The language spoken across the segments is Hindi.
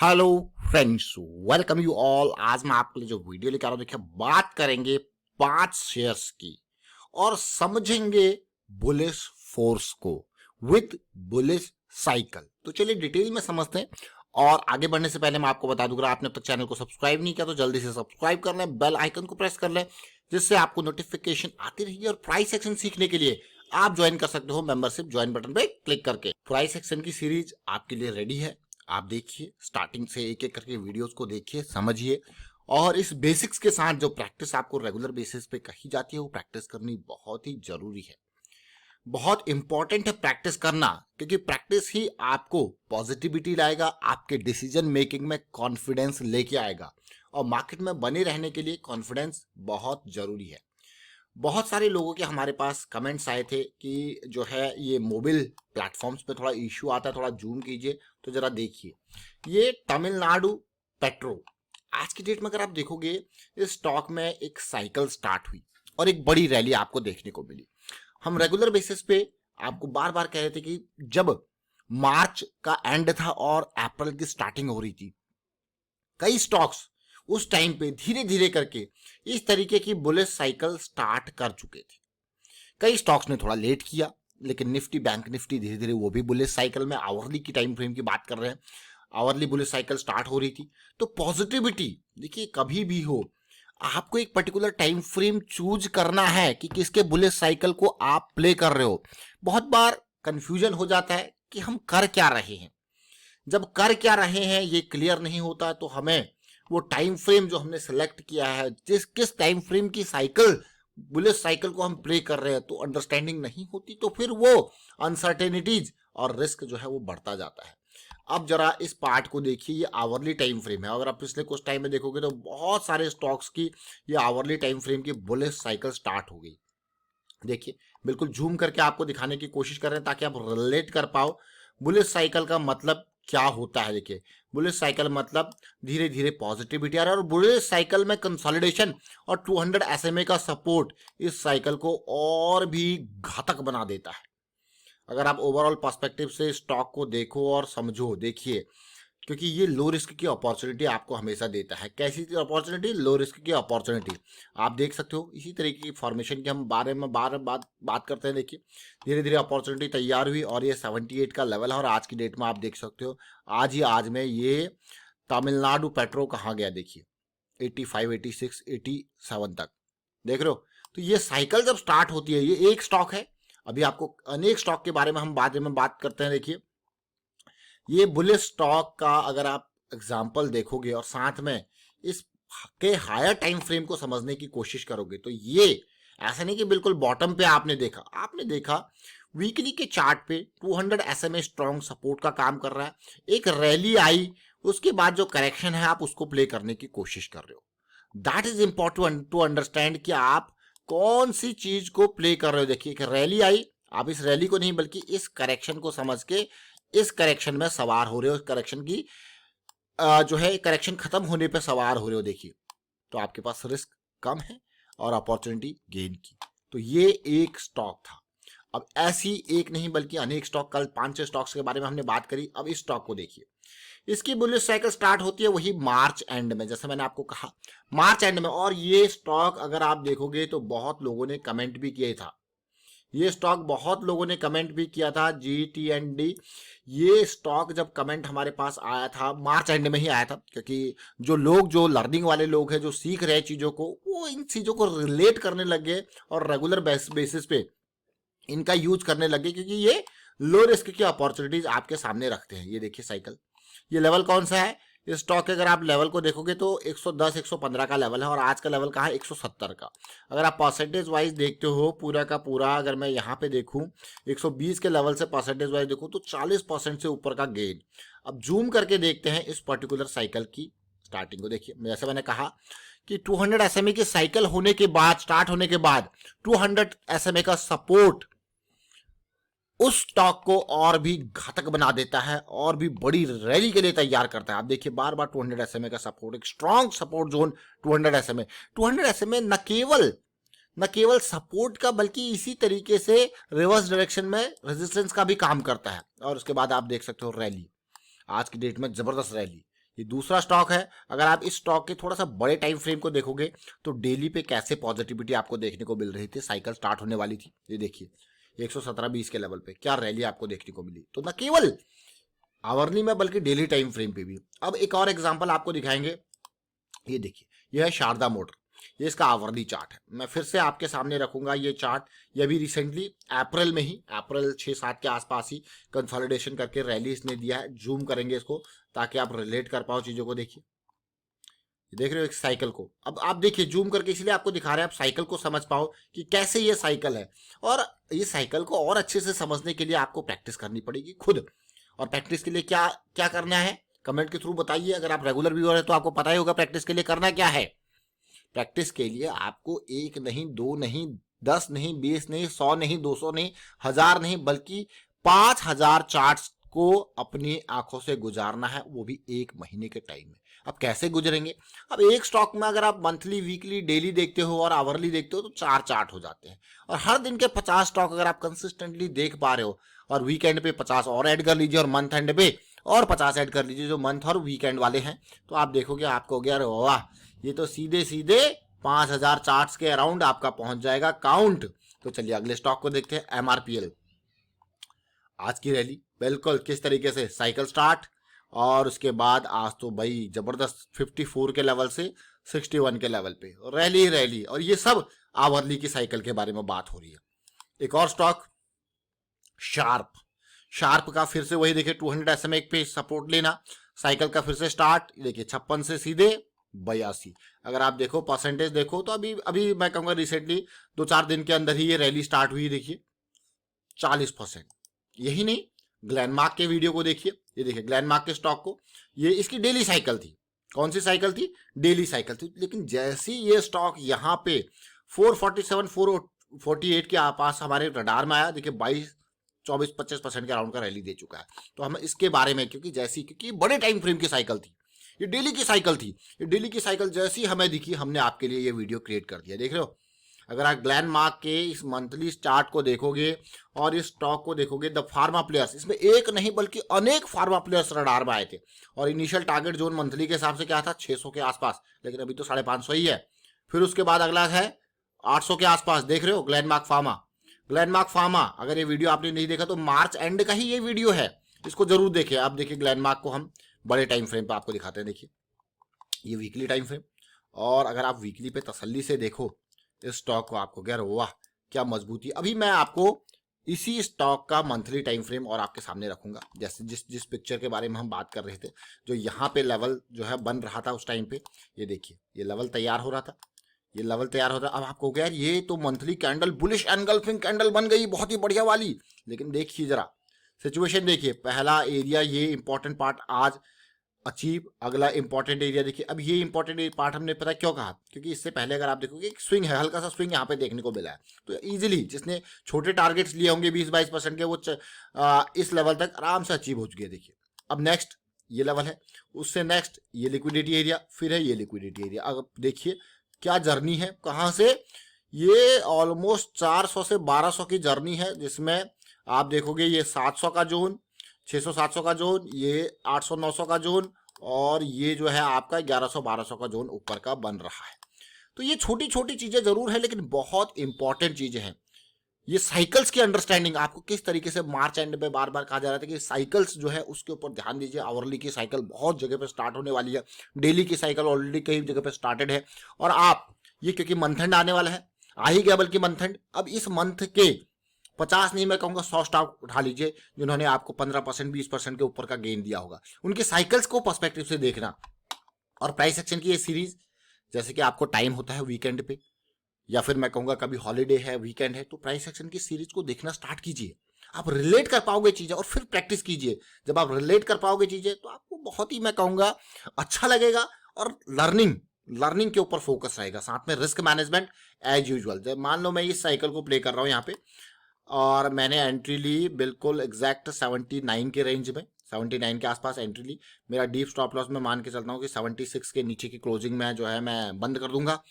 Hello friends, welcome you all. आज मैं आपके लिए जो वीडियो लेकर आ रहा हूं, देखिए बात करेंगे 5 शेयर्स की और समझेंगे बुलिश फोर्स को विद बुलिश साइकिल। तो चलिए डिटेल में समझते हैं। और आगे बढ़ने से पहले मैं आपको बता दूं, अगर आपने अब तक चैनल को सब्सक्राइब नहीं किया तो जल्दी से सब्सक्राइब कर लें, बेल आइकन को प्रेस कर लें, जिससे आपको नोटिफिकेशन आती रहेगी। और प्राइस एक्शन सीखने के लिए आप ज्वाइन कर सकते हो मेंबरशिप ज्वाइन बटन पे क्लिक करके। प्राइस एक्शन की सीरीज आपके लिए रेडी है। आप देखिए, स्टार्टिंग से एक एक करके वीडियोस को देखिए, समझिए। और इस बेसिक्स के साथ जो प्रैक्टिस आपको रेगुलर बेसिस पे कही जाती है वो प्रैक्टिस करनी बहुत ही जरूरी है, बहुत इंपॉर्टेंट है प्रैक्टिस करना। क्योंकि प्रैक्टिस ही आपको पॉजिटिविटी लाएगा, आपके डिसीजन मेकिंग में कॉन्फिडेंस लेके आएगा। और मार्केट में बने रहने के लिए कॉन्फिडेंस बहुत जरूरी है। बहुत सारे लोगों के हमारे पास कमेंट्स आए थे कि जो है ये मोबाइल प्लेटफॉर्म्स पे थोड़ा इश्यू आता है, थोड़ा जूम कीजिए। तो जरा देखिए, ये तमिलनाडु पेट्रो, आज की डेट में अगर आप देखोगे इस स्टॉक में एक साइकिल स्टार्ट हुई और एक बड़ी रैली आपको देखने को मिली। हम रेगुलर बेसिस पे आपको बार बार कह रहे थे कि जब मार्च का एंड था और अप्रैल की स्टार्टिंग हो रही थी, कई स्टॉक्स उस टाइम पे धीरे धीरे करके इस तरीके की बुलिश साइकिल स्टार्ट कर चुके थे। कई स्टॉक्स ने थोड़ा लेट किया, लेकिन निफ्टी, बैंक निफ्टी धीरे धीरे वो भी बुलिश साइकिल में, आवरली की टाइम फ्रेम की बात कर रहे हैं, आवरली बुलिश साइकिल स्टार्ट हो रही थी। तो पॉजिटिविटी देखिए, कभी भी हो आपको एक पर्टिकुलर टाइम फ्रेम चूज करना है कि किसके बुलिश साइकिल को आप प्ले कर रहे हो। बहुत बार कंफ्यूजन हो जाता है कि हम कर क्या रहे हैं। जब कर क्या रहे हैं ये क्लियर नहीं होता तो हमें वो टाइम फ्रेम जो हमने सेलेक्ट किया है, जिस किस टाइम फ्रेम की साइकिल, बुलिश साइकिल को हम प्ले कर रहे हैं, तो अंडरस्टैंडिंग नहीं होती, तो फिर वो अनसर्टेनिटीज और रिस्क जो है वो बढ़ता जाता है। अब जरा इस पार्ट को देखिए, ये आवरली टाइम फ्रेम है। अगर आप पिछले कुछ टाइम में देखोगे तो बहुत सारे स्टॉक्स की ये आवरली टाइम फ्रेम की बुलिश साइकिल स्टार्ट हो गई। देखिए, बिल्कुल जूम करके आपको दिखाने की कोशिश कर रहे हैं ताकि आप रिलेट कर पाओ बुलिश साइकिल का मतलब क्या होता है। देखिए, बुलिश साइकिल मतलब धीरे धीरे पॉजिटिविटी आ रहा है और बुलिश साइकिल में कंसोलिडेशन और 200 एसएमए का सपोर्ट इस साइकिल को और भी घातक बना देता है। अगर आप ओवरऑल पर्सपेक्टिव से स्टॉक को देखो और समझो, देखिए, क्योंकि ये लो रिस्क की अपॉर्चुनिटी आपको हमेशा देता है। कैसी अपॉर्चुनिटी? लो रिस्क की अपॉर्चुनिटी। आप देख सकते हो इसी तरीके की फॉर्मेशन के हम बारे में बार बात करते हैं। देखिए, धीरे धीरे अपॉर्चुनिटी तैयार हुई और ये 78 का लेवल है। और आज की डेट में आप देख सकते हो, आज में ये तमिलनाडु पेट्रो कहाँ गया, देखिए 85, 86, 87 तक, देख रहे हो। तो ये साइकिल जब स्टार्ट होती है, ये एक स्टॉक है, अभी आपको अनेक स्टॉक के बारे में हम बाद में बात करते हैं। देखिए, ये बुलिश स्टॉक का अगर आप एग्जाम्पल देखोगे और साथ में इस के हायर टाइम फ्रेम को समझने की कोशिश करोगे तो ये ऐसा नहीं कि बिल्कुल बॉटम पे आपने देखा वीकली के चार्ट पे 200 एसएमए स्ट्रॉन्ग सपोर्ट का काम कर रहा है। एक रैली आई, उसके बाद जो करेक्शन है आप उसको प्ले करने की कोशिश कर रहे हो। That is important to understand कि आप कौन सी चीज को प्ले कर रहे हो। देखिए, एक रैली आई, आप इस रैली को नहीं बल्कि इस करेक्शन को समझ के इस करेक्शन में सवार हो रहे हो, करेक्शन की जो है करेक्शन खत्म होने पे सवार हो रहे हो। देखिए, तो आपके पास रिस्क कम है और अपॉर्चुनिटी गेन की। तो ये एक स्टॉक था। अब ऐसी एक नहीं बल्कि अनेक स्टॉक, कल 5-6 स्टॉक्स के बारे में हमने बात करी। अब इस स्टॉक को देखिए, इसकी बुलिश साइकिल स्टार्ट होती है वही मार्च एंड में, जैसे मैंने आपको कहा मार्च एंड में। और ये स्टॉक अगर आप देखोगे तो बहुत लोगों ने कमेंट भी किया था, ये स्टॉक बहुत लोगों ने कमेंट भी किया था, GTND। ये स्टॉक जब कमेंट हमारे पास आया था मार्च एंड में ही आया था, क्योंकि जो लर्निंग वाले लोग हैं, जो सीख रहे चीज़ों को, वो इन चीज़ों को रिलेट करने लगे और रेगुलर बेसिस पे इनका यूज करने लगे, क्योंकि ये लो रिस्क की अपॉर्चुनिटीज आपके सामने रखते हैं। ये देखिए साइकिल, ये लेवल कौन सा है इस स्टॉक के? अगर आप लेवल को देखोगे तो 110, 115 का लेवल है और आज का लेवल कहाँ है? 170 का। अगर आप परसेंटेज वाइज देखते हो पूरा का पूरा, अगर मैं यहाँ पे देखूँ 120 के लेवल से परसेंटेज वाइज देखूँ तो 40% से ऊपर का गेन। अब जूम करके देखते हैं इस पर्टिकुलर साइकिल की स्टार्टिंग को। देखिए, जैसे मैंने कहा कि 200 एसएमए की साइकिल होने के बाद, स्टार्ट होने के बाद 200 एसएमए का सपोर्ट उस स्टॉक को और भी घातक बना देता है और भी बड़ी रैली के लिए तैयार करता है। आप देखिए, बार बार 200 एसएमए का सपोर्ट, एक strong support zone 200 SMA. 200 SMA न केवल सपोर्ट का बल्कि इसी तरीके से रिवर्स डायरेक्शन में रेजिस्टेंस का भी काम करता है। और उसके बाद आप देख सकते हो रैली, आज की डेट में जबरदस्त रैली, ये दूसरा स्टॉक है। अगर आप इस स्टॉक के थोड़ा सा बड़े टाइम फ्रेम को देखोगे तो डेली पे कैसे पॉजिटिविटी आपको देखने को मिल रही थी, साइकिल स्टार्ट होने वाली थी। ये देखिए 117-20 के लेवल पे क्या रैली आपको देखने को मिली, तो न केवल आवरली में बल्कि डेली टाइम फ्रेम पे भी। अब एक और एग्जांपल आपको दिखाएंगे, ये देखिए यह है शारदा मोटर, ये इसका आवरली चार्ट है। मैं फिर से आपके सामने रखूंगा ये चार्ट। ये भी रिसेंटली अप्रैल में ही, अप्रैल 6-7 के आसपास ही कंसोलिडेशन करके रैली इसने दिया है। जूम करेंगे इसको ताकि आप रिलेट कर पाओ चीजों को। देखिए देख रहे हो एक साइकिल को, अब आप देखिए जूम करके इसलिए आपको दिखा रहे हैं, आप साइकिल को समझ पाओ कि कैसे ये साइकिल है। और ये साइकिल को और अच्छे से समझने के लिए आपको प्रैक्टिस करनी पड़ेगी खुद। और प्रैक्टिस के लिए क्या क्या करना है कमेंट के थ्रू बताइए। अगर आप रेगुलर व्यूअर है तो आपको पता ही होगा प्रैक्टिस के लिए करना क्या है। प्रैक्टिस के लिए आपको 1 नहीं 2 नहीं 10 नहीं 20 नहीं 100 नहीं 200 नहीं 1000 नहीं बल्कि 5000 चार्ट्स को अपनी आंखों से गुजारना है, वो भी 1 महीने के टाइम में। अब कैसे गुजरेंगे? अब एक स्टॉक में अगर आप मंथली, वीकली, डेली देखते हो और आवरली देखते हो तो 4 चार्ट हो जाते हैं। और हर दिन के 50 स्टॉक अगर आप कंसिस्टेंटली देख पा रहे हो और वीकेंड पे 50 और ऐड कर लीजिए और मंथ एंड पे और 50 ऐड कर लीजिए जो मंथ और वीकेंड वाले हैं, तो आप देखोगे आपको हो गया अरे वाह, ये तो सीधे सीधे 5000 चार्ट्स के अराउंड आपका पहुंच जाएगा काउंट। तो चलिए अगले स्टॉक को देखते हैं, एमआरपीएल। आज की रैली बिल्कुल किस तरीके से, साइकिल स्टार्ट और उसके बाद आज तो भाई जबरदस्त 54 के लेवल से 61 के लेवल पे रैली रैली। और ये सब आवरली की साइकिल के बारे में बात हो रही है। एक और स्टॉक शार्प, शार्प का फिर से वही देखिए 200 SMA पे सपोर्ट लेना, साइकिल का फिर से स्टार्ट, देखिए 56 से सीधे 82। अगर आप देखो परसेंटेज देखो तो अभी अभी मैं कहूँगा रिसेंटली 2-4 दिन के अंदर ही ये रैली स्टार्ट हुई। देखिए 40%। यही नहीं, ग्लैनमार्क के वीडियो को देखिए, ये देखिए ग्लैनमार्क के स्टॉक को, ये इसकी डेली साइकिल थी। कौन सी साइकिल थी? डेली साइकिल थी। लेकिन जैसे ये स्टॉक यहाँ पे 447 448 के आसपास हमारे रडार में आया, देखिए 24-25% के अराउंड का रैली दे चुका है। तो हम इसके बारे में, क्योंकि बड़े टाइम फ्रेम की साइकिल थी, ये डेली की साइकिल थी, ये डेली की साइकिल जैसी हमें दिखी हमने आपके लिए ये वीडियो क्रिएट कर दिया। देख रहे हो, अगर आप ग्लैनमार्क के इस मंथली चार्ट को देखोगे और इस स्टॉक को देखोगे, द फार्मा प्लेयर्स, इसमें एक नहीं बल्कि अनेक फार्मा प्लेयर्स रडार में आए थे। और इनिशियल टारगेट जोन मंथली के हिसाब से क्या था? 600 के आसपास, लेकिन अभी तो 550 ही है। फिर उसके बाद अगला है 800 के आसपास। देख रहे हो ग्लैनमार्क फार्मा, ग्लैनमार्क फार्मा, अगर ये वीडियो आपने नहीं देखा तो मार्च एंड का ही ये वीडियो है, इसको जरूर देखिए। आप देखिए ग्लैनमार्क को हम बड़े टाइम फ्रेम पर आपको दिखाते हैं। देखिए ये वीकली टाइम फ्रेम, और अगर आप वीकली पे तसल्ली से देखो इस स्टॉक को, आपको क्या वाह क्या मजबूती। अभी मैं आपको इसी स्टॉक का मंथली टाइम फ्रेम और आपके सामने रखूंगा, जैसे जिस पिक्चर के बारे में हम बात कर रहे थे, जो यहाँ पे लेवल जो है बन रहा था उस टाइम पे। ये देखिए ये लेवल तैयार हो रहा था, ये लेवल तैयार होता है। अब आपको क्या यार, ये तो monthly candle bullish engulfing candle बन गई, बहुत ही बढ़िया वाली। लेकिन देखिए जरा सिचुएशन देखिए, पहला एरिया ये इंपॉर्टेंट पार्ट आज अचीव, अगला इंपॉर्टेंट एरिया देखिए। अब ये इंपॉर्टेंट पार्ट हमने पता क्यों कहा, क्योंकि इससे पहले अगर आप देखोगे एक स्विंग है, हल्का सा स्विंग यहाँ पे देखने को मिला है। तो इजीली जिसने छोटे टारगेट्स लिए होंगे 20-22% के, वो इस लेवल तक आराम से अचीव हो चुके हैं। देखिए अब नेक्स्ट ये लेवल है, उससे नेक्स्ट ये लिक्विडिटी एरिया, फिर है ये लिक्विडिटी एरिया। अब देखिए क्या जर्नी है, कहाँ से, ये ऑलमोस्ट 400 से 1200 की जर्नी है, जिसमें आप देखोगे ये 700 का जोन, 600-700 का जोन, ये 800-900 का जोन, और ये जो है आपका 1100-1200 का जोन ऊपर का बन रहा है। तो ये छोटी छोटी चीजें जरूर है लेकिन बहुत इंपॉर्टेंट चीजें हैं। ये साइकिल्स की अंडरस्टैंडिंग आपको किस तरीके से, मार्च एंड में बार बार कहा जा रहा था कि साइकिल्स जो है उसके ऊपर ध्यान दीजिए। आवरली की साइकिल बहुत जगह पे स्टार्ट होने वाली है, डेली की साइकिल ऑलरेडी कई जगह पे स्टार्टेड है। और आप ये, क्योंकि मंथ एंड आने वाला है, आ ही गया बल्कि मंथ एंड, अब इस मंथ के 50 नहीं मैं कहूँगा 100 स्टॉक उठा लीजिए जिन्होंने आपको 15% 20% के ऊपर का गेन दिया होगा, उनके साइकिल्स को पर्सपेक्टिव से देखना। और प्राइस एक्शन की ये सीरीज, जैसे कि आपको टाइम होता है वीकेंड पे, या फिर मैं कहूँगा कभी हॉलीडे है, वीकेंड है, तो प्राइस एक्शन की सीरीज को देखना स्टार्ट कीजिए। आप रिलेट कर पाओगे चीजें और फिर प्रैक्टिस कीजिए। जब आप रिलेट कर पाओगे चीजें तो आपको बहुत ही मैं कहूँगा अच्छा लगेगा, और लर्निंग के ऊपर फोकस रहेगा, साथ में रिस्क मैनेजमेंट एज यूजुअल। जब मान लो मैं इस साइकिल को प्ले कर रहा हूँ यहाँ पे, और मैंने एंट्री ली बिल्कुल एग्जैक्ट 79 के रेंज में, 79 के आसपास एंट्री ली। मेरा डीप स्टॉप लॉस में मान के चलता हूँ कि 76 के नीचे की क्लोजिंग में जो है मैं बंद कर दूंगा।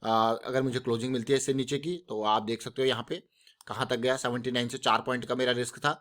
अगर मुझे क्लोजिंग मिलती है इससे नीचे की, तो आप देख सकते हो यहाँ पे कहाँ तक गया, 79 से 4 पॉइंट का मेरा रिस्क था,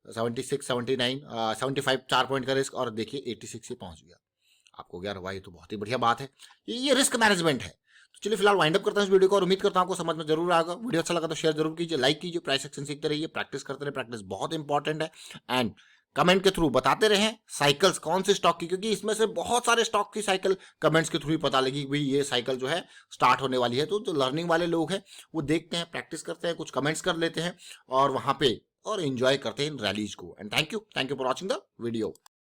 76 79 75 4 पॉइंट का रिस्क, और देखिए 86 से पहुँच गया। आपको हो गया अरे वाह ये तो बहुत ही बढ़िया बात है, ये रिस्क मैनेजमेंट है। तो चलिए फिलहाल वाइंड अप करता हूं इस वीडियो को और उम्मीद करता हूं आपको समझ में जरूर आएगा। वीडियो अच्छा लगा तो शेयर जरूर कीजिए, लाइक कीजिए, प्राइस एक्शन सीखते रहिए, प्रैक्टिस करते रहिए, प्रैक्टिस बहुत इंपॉर्टेंट है। एंड कमेंट के थ्रू बताते रहें साइकिल्स कौन सी स्टॉक की, क्योंकि इसमें से बहुत सारे स्टॉक की साइकिल कमेंट्स के थ्रू ही पता लगी भाई ये साइकिल जो है स्टार्ट होने वाली है। तो जो लर्निंग वाले लोग हैं वो देखते हैं, प्रैक्टिस करते हैं, कुछ कमेंट्स कर लेते हैं और वहां पे और एंजॉय करते हैं इन रैलीज को। And thank you for watching the video.